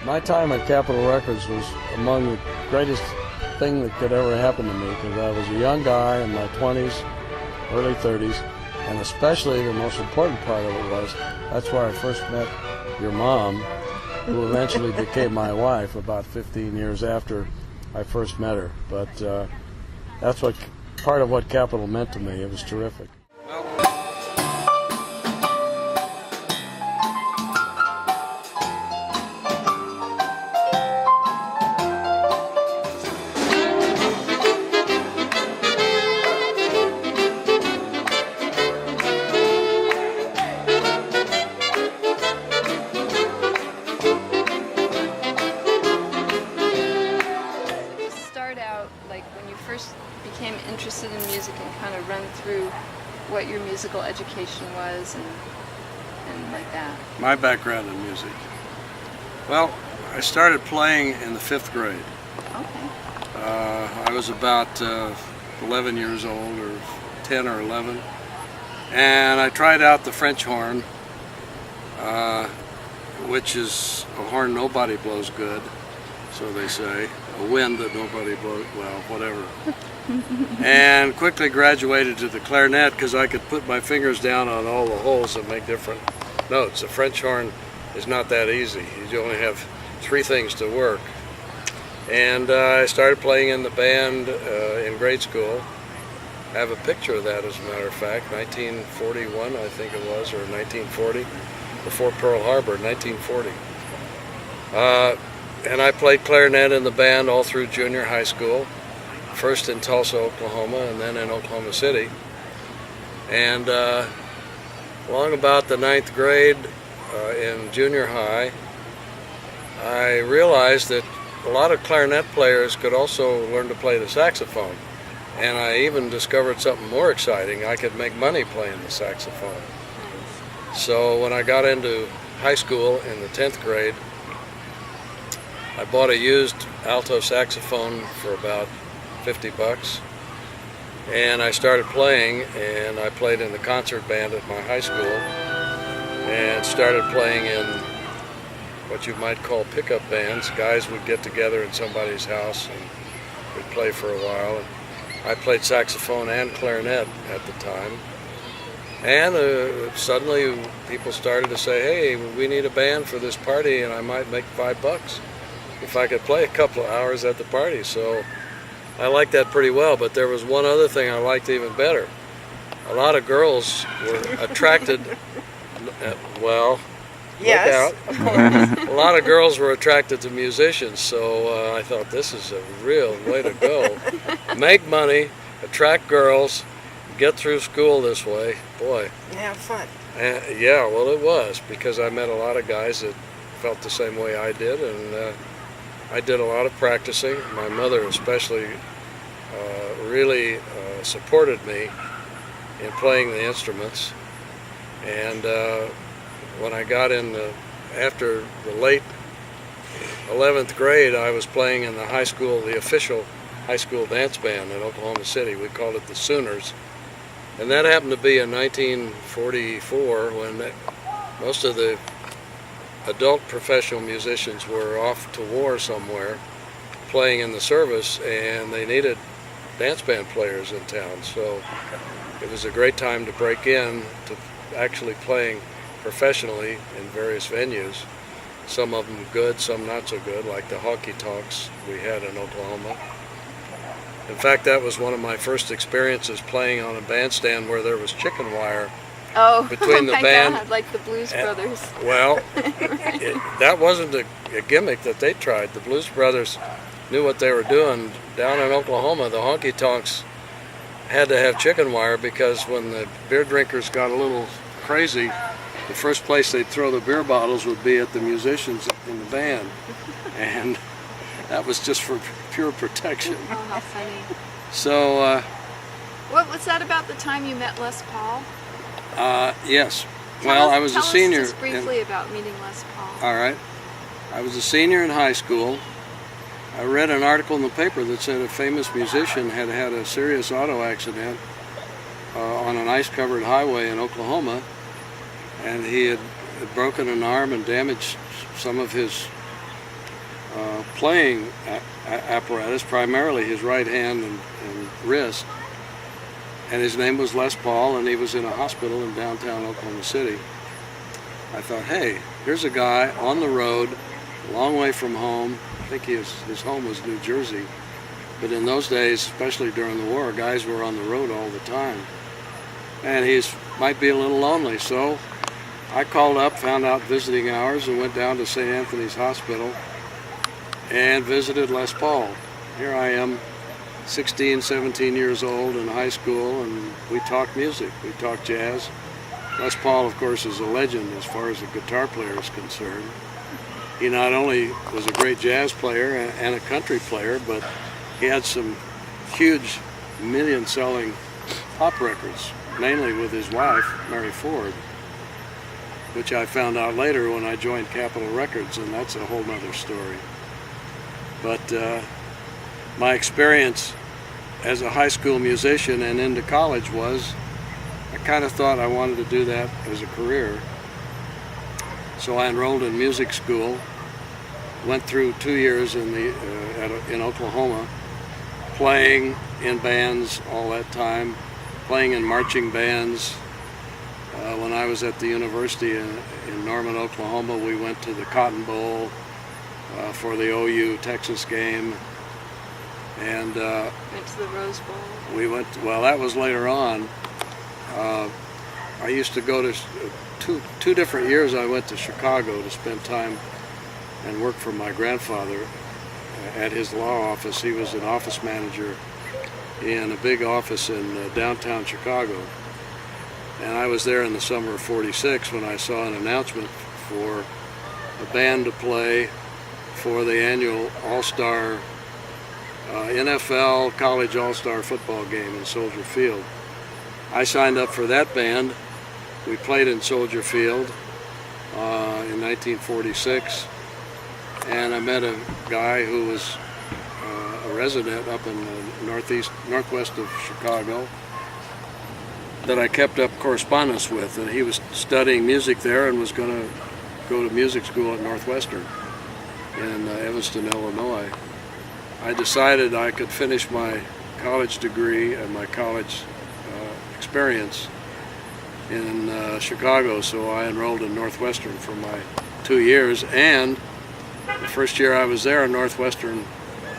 My time at Capitol Records was among the greatest thing that could ever happen to me because I was a young guy in my 20s, early 30s, and especially the most important part of it was that's where I first met your mom, who eventually became my wife about 15 years after I first met her. But that's what part of what Capitol meant to me. It was terrific. Became interested in music and kind of run through what your musical education was and like that? My background in music. Well, I started playing in the 5th grade. Okay. I was about 11 years old, or 10 or 11, and I tried out the French horn, which is a horn nobody blows good, so they say. A wind that nobody blows, well, whatever. And quickly graduated to the clarinet because I could put my fingers down on all the holes and make different notes. The French horn is not that easy. You only have 3 things to work. And I started playing in the band in grade school. I have a picture of that, as a matter of fact, 1941 I think it was, or 1940, before Pearl Harbor, 1940. And I played clarinet in the band all through junior high school, first in Tulsa, Oklahoma, and then in Oklahoma City. And along about the 9th grade in junior high, I realized that a lot of clarinet players could also learn to play the saxophone. And I even discovered something more exciting. I could make money playing the saxophone. So when I got into high school in the 10th grade, I bought a used alto saxophone for about 50 bucks, and I started playing, and I played in the concert band at my high school and started playing in what you might call pickup bands. Guys would get together in somebody's house and we'd play for a while. And I played saxophone and clarinet at the time, and suddenly people started to say, hey, we need a band for this party and I might make $5 if I could play a couple of hours at the party. So I liked that pretty well, but there was one other thing I liked even better. A lot of girls were attracted, well, yes, look out. A lot of girls were attracted to musicians, so I thought this is a real way to go. Make money, attract girls, get through school this way. Boy. Have fun. Yeah, well it was, because I met a lot of guys that felt the same way I did, and I did a lot of practicing. My mother especially really supported me in playing the instruments. And when I got after the late 11th grade, I was playing in the high school, the official high school dance band in Oklahoma City. We called it the Sooners. And that happened to be in 1944 when most of the adult professional musicians were off to war somewhere playing in the service, and they needed dance band players in town. So it was a great time to break in to actually playing professionally in various venues. Some of them good, some not so good, like the honky tonks we had in Oklahoma. In fact, that was one of my first experiences playing on a bandstand where there was chicken wire between the my band. God, like the Blues Brothers. Well, that wasn't a gimmick that they tried. The Blues Brothers knew what they were doing. Down in Oklahoma, the honky tonks had to have chicken wire because when the beer drinkers got a little crazy, the first place they'd throw the beer bottles would be at the musicians in the band. And that was just for pure protection. Oh, how funny. So, what was that about the time you met Les Paul? yes. Well, I was a senior. Tell us just briefly about meeting Les Paul. All right. I was a senior in high school. I read an article in the paper that said a famous musician had had a serious auto accident on an ice-covered highway in Oklahoma, and he had broken an arm and damaged some of his playing apparatus, primarily his right hand and wrist. And his name was Les Paul, and he was in a hospital in downtown Oklahoma City. I thought, hey, here's a guy on the road, a long way from home. I think his home was New Jersey. But in those days, especially during the war, guys were on the road all the time. And he might be a little lonely, so I called up, found out visiting hours, and went down to St. Anthony's Hospital and visited Les Paul. Here I am, 16, 17 years old in high school, and we talked music, we talked jazz. Les Paul, of course, is a legend as far as a guitar player is concerned. He not only was a great jazz player and a country player, but he had some huge million-selling pop records, mainly with his wife, Mary Ford, which I found out later when I joined Capitol Records, and that's a whole nother story. But my experience as a high school musician and into college was, I kind of thought I wanted to do that as a career. So I enrolled in music school, went through 2 years in Oklahoma, playing in bands all that time, playing in marching bands. When I was at the university in Norman, Oklahoma, we went to the Cotton Bowl for the OU Texas game. And went to the Rose Bowl. Well, that was later on. I used to go to two different years. I went to Chicago to spend time and work for my grandfather at his law office. He was an office manager in a big office in downtown Chicago. And I was there in the summer of '46 when I saw an announcement for a band to play for the annual All-Star NFL College All-Star football game in Soldier Field. I signed up for that band. We played in Soldier Field in 1946, and I met a guy who was a resident up in the northwest of Chicago that I kept up correspondence with, and he was studying music there and was going to go to music school at Northwestern in Evanston, Illinois. I decided I could finish my college degree and my college experience in Chicago, so I enrolled in Northwestern for my 2 years, and the first year I was there, Northwestern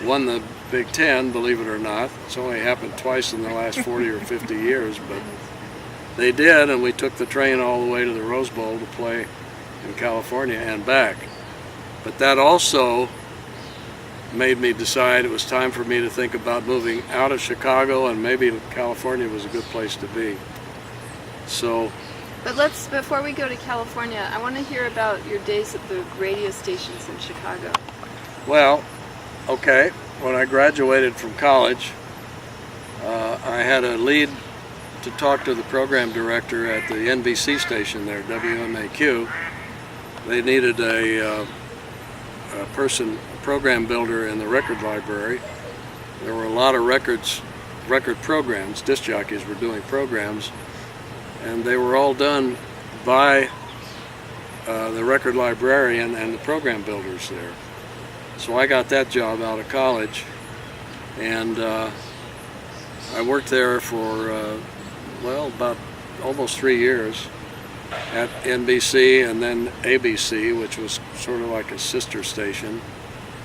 won the Big Ten, believe it or not. It's only happened twice in the last 40 or 50 years, but they did, and we took the train all the way to the Rose Bowl to play in California and back. But that also made me decide it was time for me to think about moving out of Chicago, and maybe California was a good place to be. So, but before we go to California, I want to hear about your days at the radio stations in Chicago. Well, okay, when I graduated from college, I had a lead to talk to the program director at the NBC station there, WMAQ. They needed a program builder in the record library. There were a lot of record programs. Disc jockeys were doing programs, and they were all done by the record librarian and the program builders there. So I got that job out of college, and I worked there for about almost 3 years at NBC and then ABC, which was sort of like a sister station.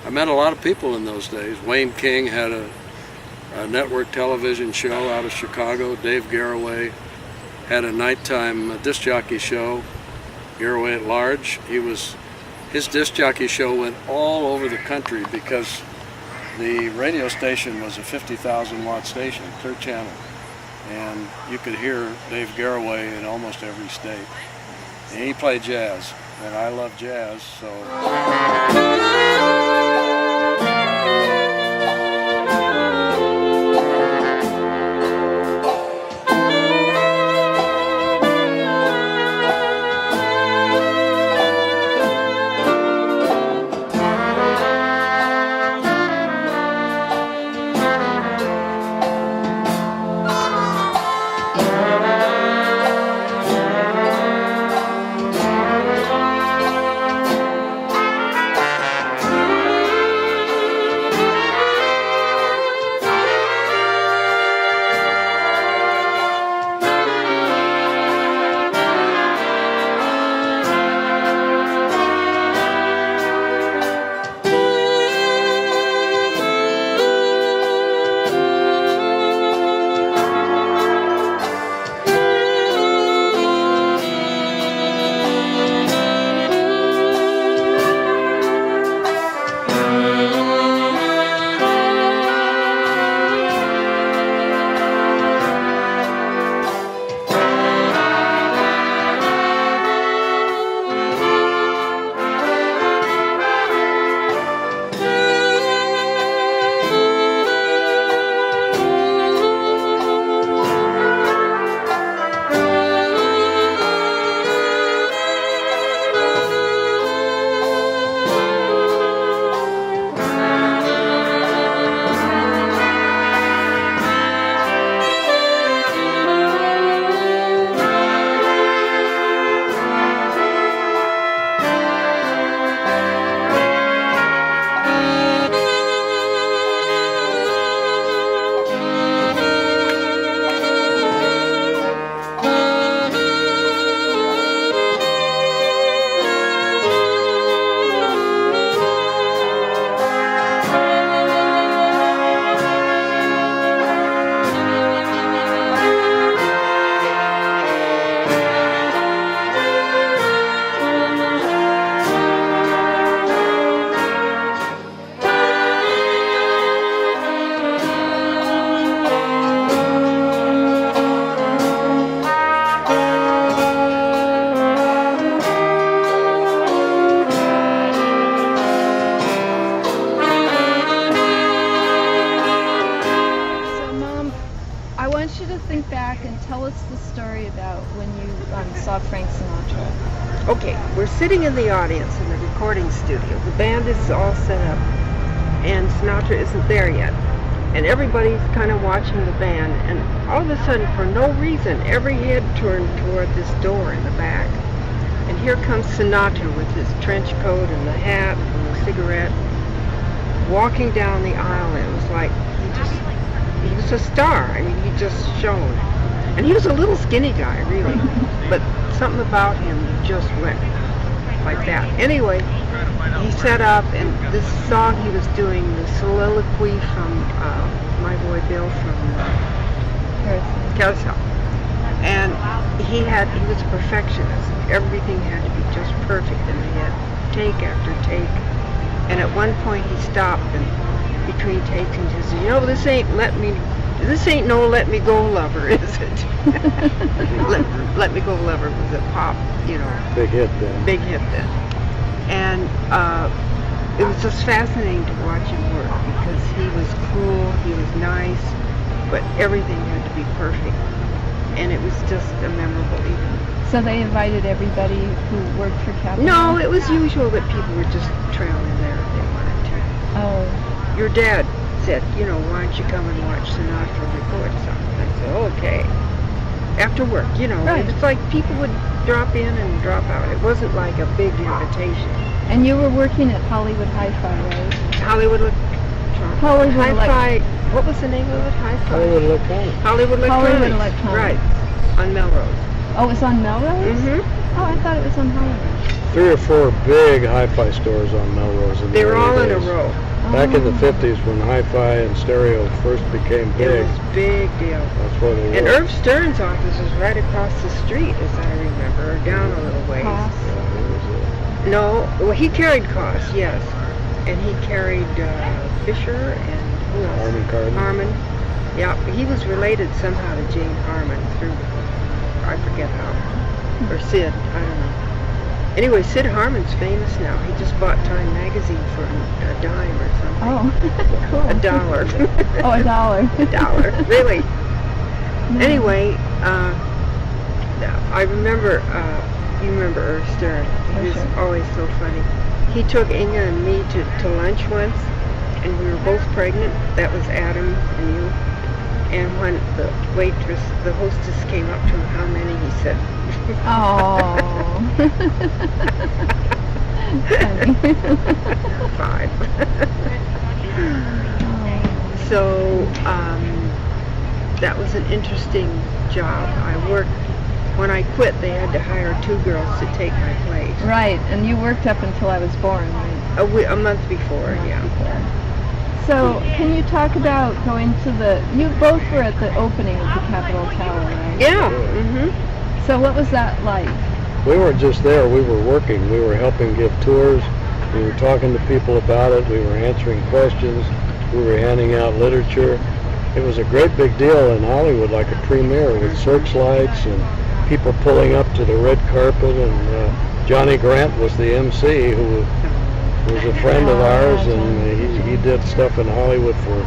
I met a lot of people in those days. Wayne King had a network television show out of Chicago. Dave Garroway had a nighttime disc jockey show, Garroway at Large. His disc jockey show went all over the country because the radio station was a 50,000 watt station, clear channel. And you could hear Dave Garroway in almost every state. And he played jazz, and I love jazz, so... tell us the story about when you saw Frank Sinatra. Okay, we're sitting in the audience in the recording studio. The band is all set up, and Sinatra isn't there yet. And everybody's kind of watching the band, and all of a sudden, for no reason, every head turned toward this door in the back. And here comes Sinatra with his trench coat and the hat and the cigarette, walking down the aisle. And it was like he was a star. I mean, he just shone. And he was a little skinny guy, really, but something about him just went like that. Anyway, he set up, and this song he was doing, the soliloquy from My Boy Bill from Carousel. And he was a perfectionist. Everything had to be just perfect in the head, take after take. And at one point he stopped, and between takes, and he said, "You know, this ain't no Let Me Go Lover, is it?" Let Me Go Lover was a pop, you know. Big hit then. Big hit then. And it was just fascinating to watch him work, because he was cool, he was nice, but everything had to be perfect. And it was just a memorable evening. So they invited everybody who worked for Capitol? No, it was usual that people were just trailing there if they wanted to. Oh. Your dad said, you know, why don't you come and watch Sinatra record something? I said, okay. After work, you know. Right. It's like people would drop in and drop out. It wasn't like a big invitation. And you were working at Hollywood Hi-Fi, right? Hollywood Hi-Fi. What was the name of it? Hi-Fi? Hollywood Electronics. Hollywood Electronics. Right. On Melrose. Oh, it's on Melrose? Mm-hmm. Oh, I thought it was on Hollywood. 3 or 4 big hi-fi stores on Melrose. They were all in a row. Back in the 50s, when hi-fi and stereo first became It big, was a big deal. that's where they And were. Irv Stern's office was right across the street, as I remember, or down a little ways. Cost. Yeah, it was, No, well, he carried Cost, yes. And he carried Fisher and who else? Harman Kardon. Harman. Yeah, he was related somehow to Jane Harman through, I forget how. Or Sid, I don't know. Anyway, Sid Harman's famous now. He just bought Time magazine for a dime or something. Oh, cool. $1. Oh, $1. $1, really. Anyway, I remember, you remember Irv Stern. He was always so funny. He took Inga and me to lunch once, and we were both pregnant. That was Adam and you. And when the hostess came up to him, how many, he said. Oh. 5. So, that was an interesting job. When I quit, they had to hire 2 girls to take my place. Right, and you worked up until I was born, right? A month before, yeah. So, can you talk about going to you both were at the opening of the Capitol Tower, right? Yeah. Mm-hmm. So what was that like? We weren't just there, we were working. We were helping give tours. We were talking to people about it. We were answering questions. We were handing out literature. It was a great big deal in Hollywood, like a premiere with searchlights and people pulling up to the red carpet. And Johnny Grant was the MC, who was a friend of ours, and he did stuff in Hollywood for,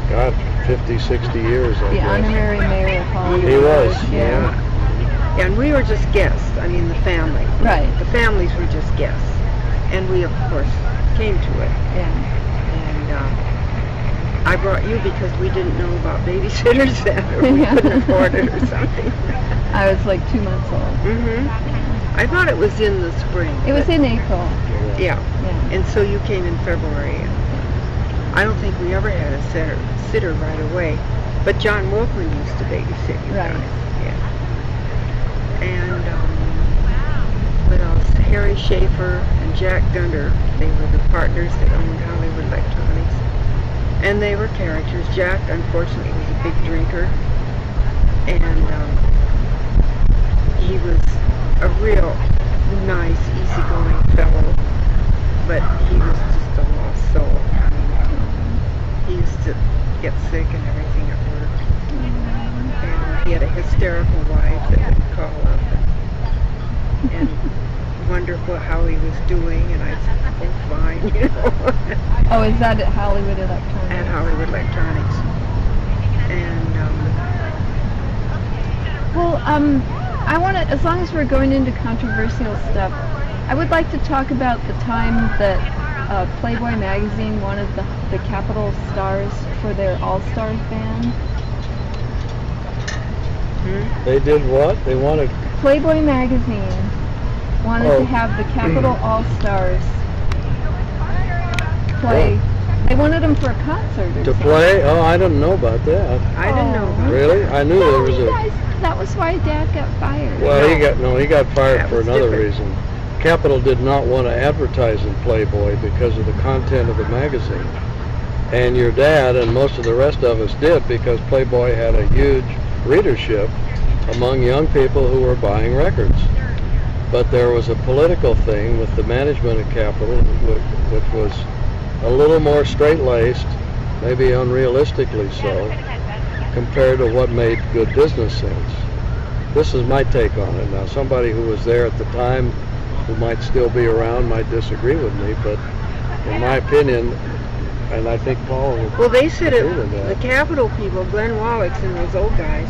God, 50, 60 years, I The guess. honorary mayor of Hollywood. He was, Yeah. And we were just guests. I mean, the family. Right. The families were just guests. And we, of course, came to it. Yeah. And I brought you because we didn't know about babysitters then, or we couldn't afford it or something. I was like 2 months old. Mm-hmm. I thought it was in the spring. It was in April. Yeah. Yeah. And so you came in February. And I don't think we ever had a sitter right away. But John Wolfman used to babysit you Right. guys. Yeah. And what else? Harry Schaefer and Jack Gunder. They were the partners that owned Hollywood Electronics. And they were characters. Jack, unfortunately, was a big drinker. And he was a real nice, easygoing fellow. But he was just a lost soul. I mean, he used to get sick and everything at work. And he had a hysterical wife that would call up and wonder how he was doing, and I'd say, oh, fine, you know. Oh, is that at Hollywood Electronics? At Hollywood Electronics. And Well, I want to, as long as we're going into controversial stuff, I would like to talk about the time that Playboy magazine wanted the Capitol Stars for their All-Stars band. They did what? They wanted... Playboy magazine wanted to have the Capitol All-Stars play. They wanted them for a concert or To something. play? Oh, I didn't know about that. I didn't know about Really? I knew there was you a... guys, that was why Dad got fired. Well, he got fired That for was another different. reason. Capitol did not want to advertise in Playboy because of the content of the magazine. And your dad and most of the rest of us did because Playboy had a huge readership among young people who were buying records. But there was a political thing with the management of Capitol, which was a little more straight-laced, maybe unrealistically so, compared to what made good business sense. This is my take on it. Now, somebody who was there at the time, who might still be around, might disagree with me, but in my opinion, and I think Paul would Well, they said it, agree with that. the Capitol people, Glenn Wallach and those old guys,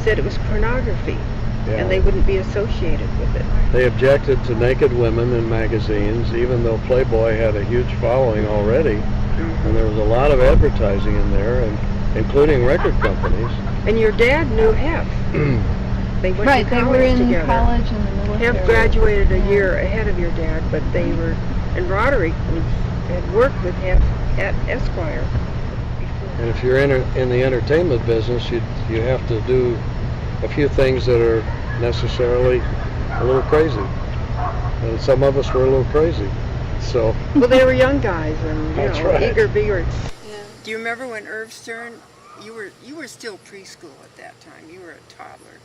said it was pornography, Yeah. and they wouldn't be associated with it. They objected to naked women in magazines, even though Playboy had a huge following already, and there was a lot of advertising in there, and including record companies. And your dad knew Hef. They went Right, to they college were in together. college in the military. Hef graduated a year ahead of your dad, but they were, and Roderick had worked with Hef at Esquire before. And if you're in the entertainment business, you have to do a few things that are necessarily a little crazy. And some of us were a little crazy. So, Well, they were young guys and That's right. eager beavers. Yeah. Do you remember when Irv Stern, you were still preschool at that time, you were a toddler,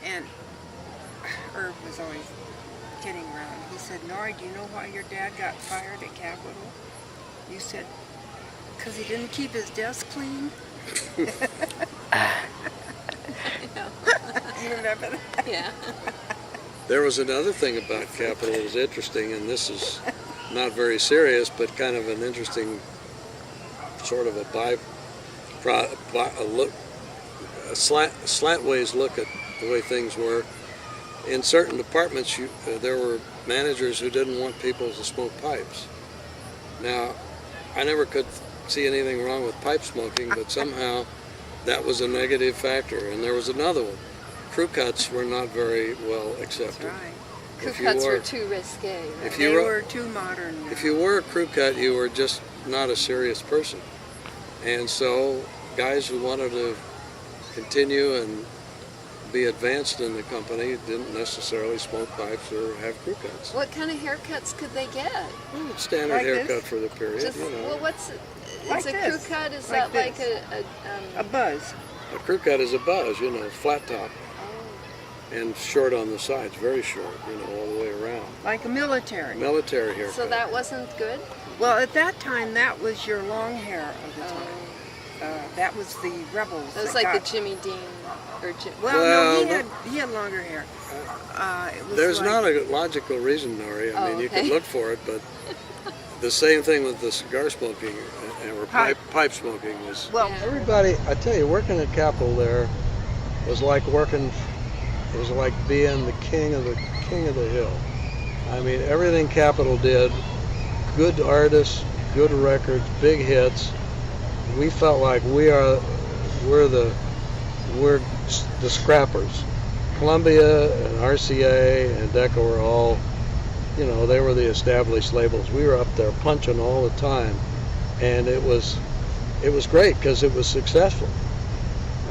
and Irv was always kidding around. He said, Nori, do you know why your dad got fired at Capitol? You said, because he didn't keep his desk clean? You remember that? Yeah. there was another thing about Capitol that was interesting, and this is not very serious, but kind of an interesting sort of a slantways look at the way things were. In certain departments, there were managers who didn't want people to smoke pipes. Now, I never could see anything wrong with pipe smoking, but somehow that was a negative factor. And there was another one. Crew cuts were not very well accepted. That's right. Crew If you cuts were were- too risque. Right? If you They were- were too modern now. If you were a crew cut, you were just not a serious person. And so guys who wanted to continue and be advanced in the company didn't necessarily smoke pipes or have crew cuts. What kind of haircuts could they get? Standard Like haircut this? for the period, Just, you know. well, what's Like is a this. crew cut? Is Like that like this. a A buzz. A crew cut is a buzz, you know, flat top oh. and short on the sides, very short, you know, all the way around. Like a military. Military haircut. So that wasn't good? Well, at that time, that was your long hair of the time. That was the rebels. That was that like got- the Jimmy Dean or Well, Well, no, he had longer hair. It was There's like, not a logical reason, Nori. I Oh, mean, you okay. could look for it, but the same thing with the cigar smoking or pipe smoking was. Well, Yeah. Everybody, I tell you, working at Capitol there was like being the king of the hill. I mean, everything Capitol did, good artists, good records, big hits. We felt like we're the scrappers. Columbia and RCA and Decca were all, you know, they were the established labels. We were up there punching all the time, and it was great because it was successful,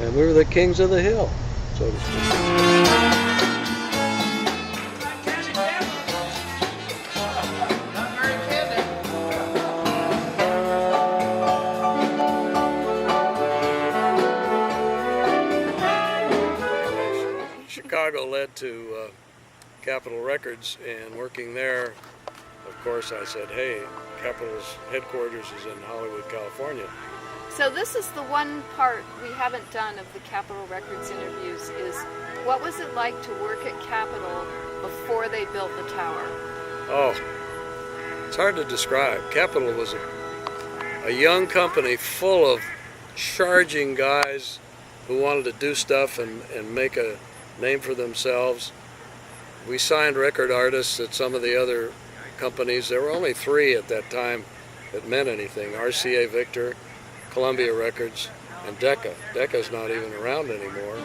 and we were the kings of the hill, so to speak. Chicago led to Capitol Records, and working there, of course, I said, hey, Capitol's headquarters is in Hollywood, California. So this is the one part we haven't done of the Capitol Records interviews is what was it like to work at Capitol before they built the tower? Oh, it's hard to describe. Capitol was a young company full of charging guys who wanted to do stuff and make a name for themselves. We signed record artists at some of the other companies. There were only 3 at that time that meant anything: RCA Victor, Columbia Records, and Decca. Decca's not even around anymore.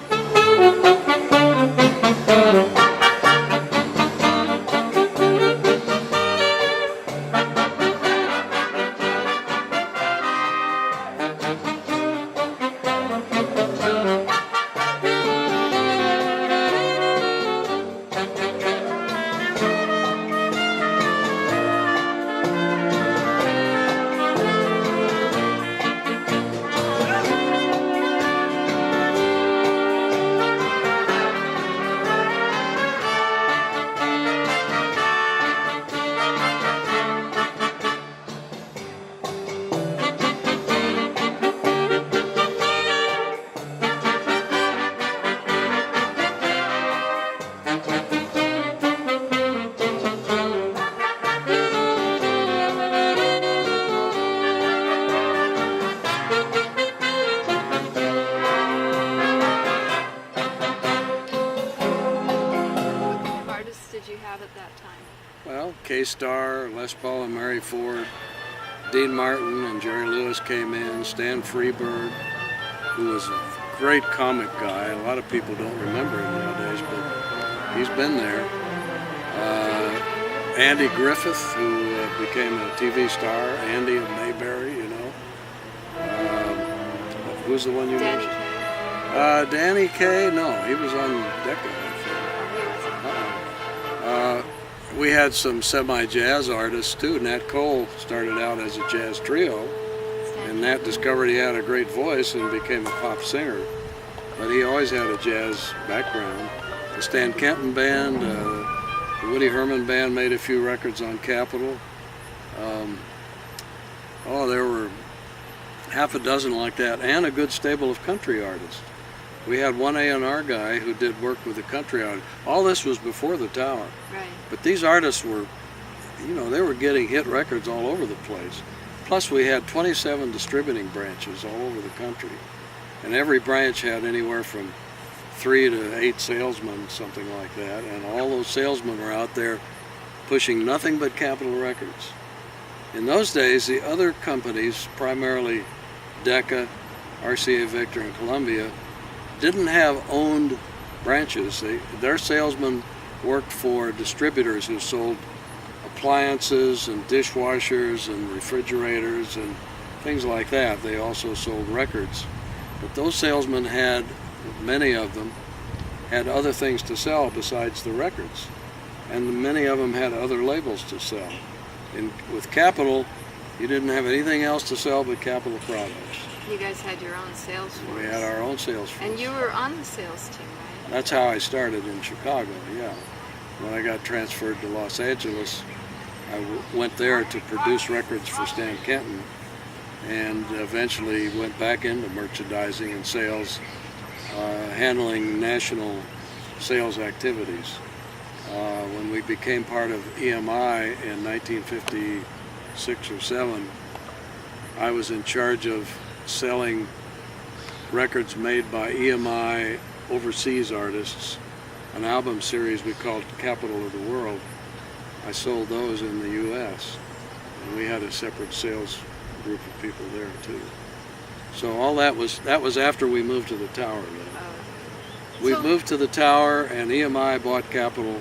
Well, K-Star, Les Paul and Mary Ford, Dean Martin and Jerry Lewis came in, Stan Freberg, who was a great comic guy. A lot of people don't remember him nowadays, but he's been there. Andy Griffith, who became a TV star, Andy of Mayberry, you know. Who's the one you mentioned? Danny Kaye? No, he was on Decca, I think. We had some semi-jazz artists too. Nat Cole started out as a jazz trio, and Nat discovered he had a great voice and became a pop singer. But he always had a jazz background. The Stan Kenton Band, the Woody Herman Band made a few records on Capitol. There were half a dozen like that, and a good stable of country artists. We had one A&R guy who did work with the country artists. All this was before the Tower. Right. But these artists were, they were getting hit records all over the place. Plus we had 27 distributing branches all over the country. And every branch had anywhere from 3 to 8 salesmen, something like that. And all those salesmen were out there pushing nothing but Capitol records. In those days, the other companies, primarily Decca, RCA Victor, and Columbia, didn't have owned branches. Their salesmen worked for distributors who sold appliances and dishwashers and refrigerators and things like that. They also sold records. But those salesmen had, many of them, had other things to sell besides the records. And many of them had other labels to sell. With Capitol, you didn't have anything else to sell but Capitol products. You guys had your own sales force. We had our own sales force. And you were on the sales team, right? That's how I started in Chicago, yeah. When I got transferred to Los Angeles, I went there to produce records for Stan Kenton, and eventually went back into merchandising and sales, handling national sales activities. When we became part of EMI in 1956 or 7, I was in charge of selling records made by EMI overseas artists, an album series we called Capital of the World. I sold those in the U.S., and we had a separate sales group of people there too. So all that was after we moved to the Tower. We moved to the Tower, and EMI bought Capitol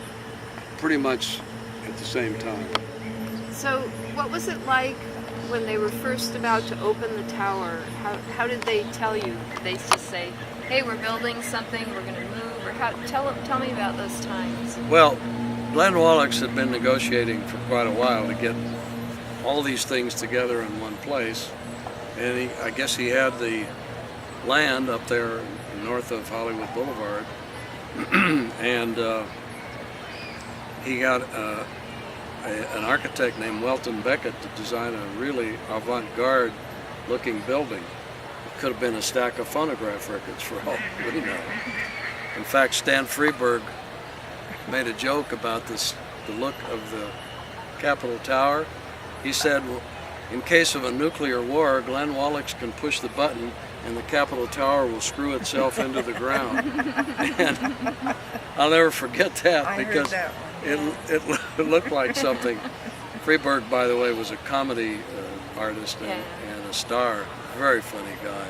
pretty much at the same time. So what was it like when they were first about to open the Tower? How did they tell you? Did they just say, hey, we're building something, we're going to move? Or tell me about those times. Well, Glenn Wallachs had been negotiating for quite a while to get all these things together in one place. And I guess he had the land up there north of Hollywood Boulevard. And he got an architect named Welton Beckett to design a really avant-garde looking building. It could have been a stack of phonograph records for all we know. In fact, Stan Freberg made a joke about the look of the Capitol Tower. He said, in case of a nuclear war, Glenn Wallach can push the button and the Capitol Tower will screw itself into the ground. And I'll never forget that I heard because that one. it looked like something. Freeberg, by the way, was a comedy artist and a star. Very funny guy.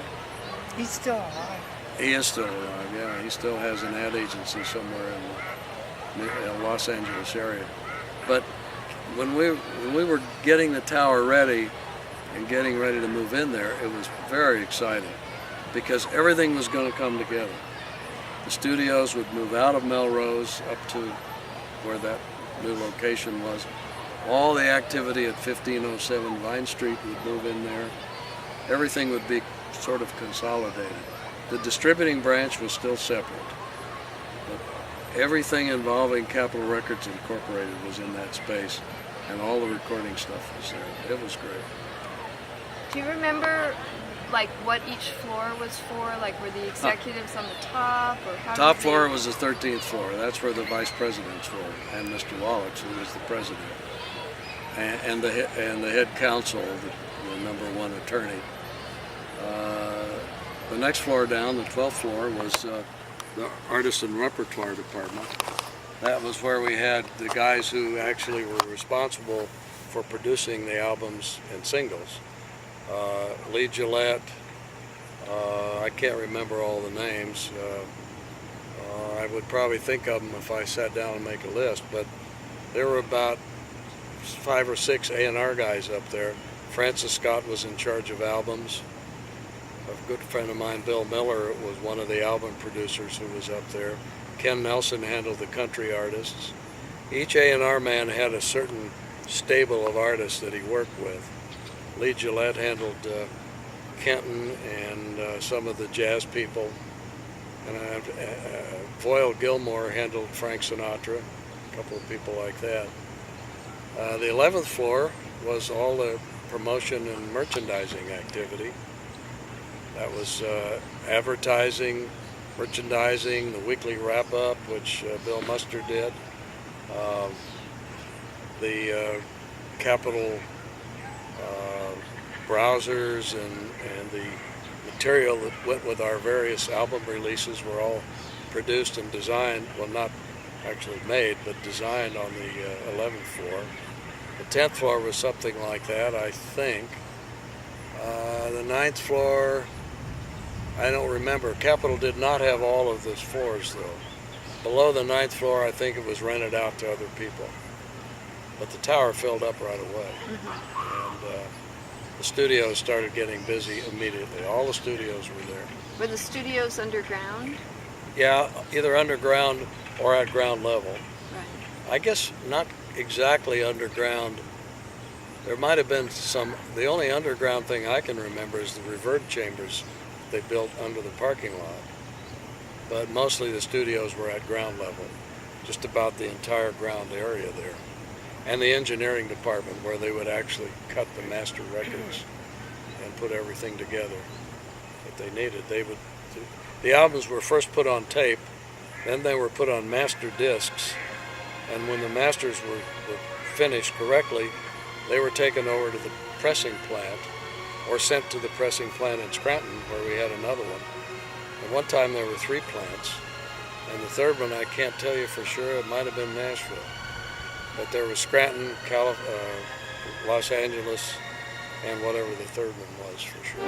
He's still alive. He is still alive, yeah. He still has an ad agency somewhere in the Los Angeles area. But when we were getting the tower ready and getting ready to move in there, it was very exciting because everything was going to come together. The studios would move out of Melrose up to where that new location was. All the activity at 1507 Vine Street would move in there. Everything would be sort of consolidated. The distributing branch was still separate, but everything involving Capitol Records Incorporated was in that space, and all the recording stuff was there. It was great. Do you remember like what each floor was for? Like were the executives on the top, or how? Top floor was the 13th floor. That's where the vice presidents were, and Mr. Wallach, who was the president, and the head counsel, the number one attorney. The next floor down, the 12th floor, was the artist and repertoire department. That was where we had the guys who actually were responsible for producing the albums and singles. Lee Gillette, I can't remember all the names. I would probably think of them if I sat down and make a list, but there were about 5 or 6 A&R guys up there. Francis Scott was in charge of albums. A good friend of mine, Bill Miller, was one of the album producers who was up there. Ken Nelson handled the country artists. Each A&R man had a certain stable of artists that he worked with. Lee Gillette handled Kenton and some of the jazz people. And Voyle Gilmore handled Frank Sinatra, a couple of people like that. The 11th floor was all the promotion and merchandising activity. That was advertising, merchandising, the weekly wrap-up, which Bill Muster did, the Capitol browsers and the material that went with our various album releases were all produced and designed, well, not actually made, but designed on the 11th floor. The 10th floor was something like that, I think. The 9th floor, I don't remember. Capitol did not have all of those floors, though. Below the 9th floor, I think it was rented out to other people. But the tower filled up right away. Mm-hmm. And the studios started getting busy immediately. All the studios were there. Were the studios underground? Yeah, either underground or at ground level. Right. I guess not exactly underground. There might have been some. The only underground thing I can remember is the reverb chambers they built under the parking lot. But mostly the studios were at ground level, just about the entire ground area there. And the engineering department, where they would actually cut the master records and put everything together that they needed. The albums were first put on tape, then they were put on master discs, and when the masters were finished correctly, they were taken over to the pressing plant or sent to the pressing plant in Scranton, where we had another one. At one time there were 3 plants, and the third one I can't tell you for sure. It might have been Nashville. But there was Scranton, Los Angeles, and whatever the third one was for sure.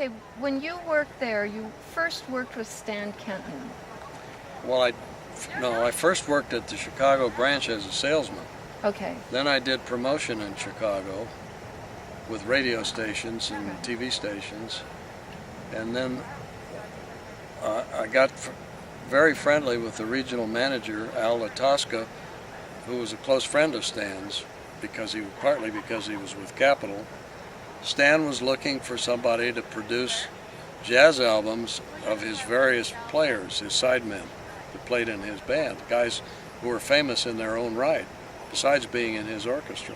Okay, when you worked there, you first worked with Stan Kenton. Well, I first worked at the Chicago branch as a salesman. Okay. Then I did promotion in Chicago with radio stations and TV stations. And then I got very friendly with the regional manager, Al Latosca, who was a close friend of Stan's, partly because he was with Capitol. Stan was looking for somebody to produce jazz albums of his various players, his sidemen that played in his band, guys who were famous in their own right, besides being in his orchestra.